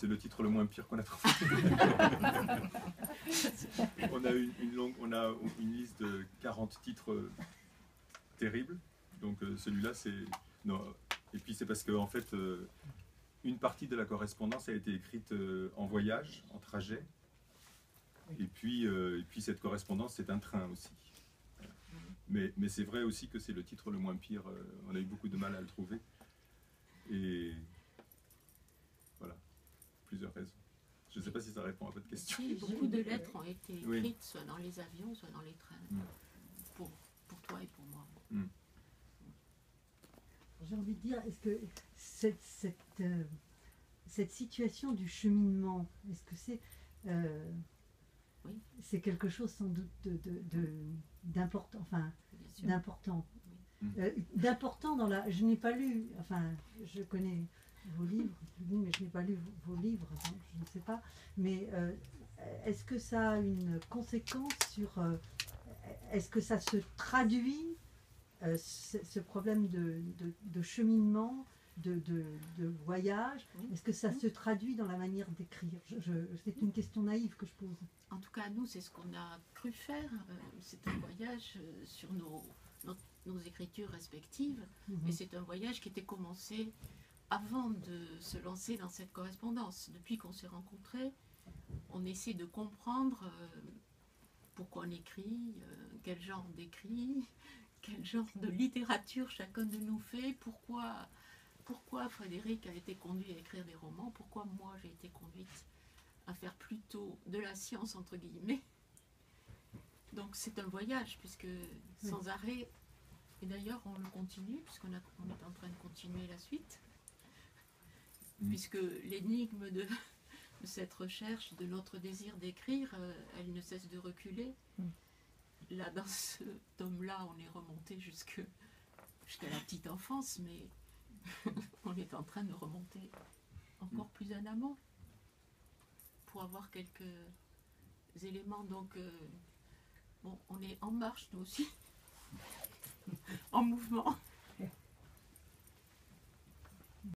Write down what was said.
C'est le titre le moins pire qu'on a trouvé. On a une liste de 40 titres terribles. Donc celui-là, c'est... Non. Et puis c'est parce que en fait, une partie de la correspondance a été écrite en voyage, en trajet. Et puis cette correspondance, c'est un train aussi. Mais c'est vrai aussi que c'est le titre le moins pire. On a eu beaucoup de mal à le trouver. Et voilà, plusieurs raisons. Je ne sais pas si ça répond à votre question. Oui, beaucoup de lettres ont été écrites, oui, soit dans les avions, soit dans les trains, pour toi et pour moi. J'ai envie de dire, est-ce que cette situation du cheminement, est-ce que c'est oui, c'est quelque chose sans doute d'important, enfin d'important, d'important dans la. Je n'ai pas lu, enfin, je connais vos livres, mais je n'ai pas lu vos livres, donc je ne sais pas. Mais est-ce que ça a une conséquence sur, est-ce que ça se traduit, ce problème de cheminement, de voyage, est-ce que ça se traduit dans la manière d'écrire? C'est une question naïve que je pose. En tout cas, nous, c'est ce qu'on a cru faire. C'est un voyage sur nos écritures respectives, mais c'est un voyage qui était commencé avant de se lancer dans cette correspondance. Depuis qu'on s'est rencontrés, on essaie de comprendre pourquoi on écrit, quel genre d'écrit, quel genre de littérature chacun de nous fait, pourquoi Frédéric a été conduit à écrire des romans, pourquoi moi j'ai été conduite à faire plutôt de la science entre guillemets. Donc c'est un voyage, puisque sans arrêt, et d'ailleurs on le continue, puisqu'on est en train de continuer la suite, puisque l'énigme de cette recherche, de notre désir d'écrire, elle ne cesse de reculer. Là, dans ce tome-là, on est remonté jusqu'à la petite enfance, mais on est en train de remonter encore plus en amont pour avoir quelques éléments. Donc, bon, on est en marche, nous aussi, en mouvement.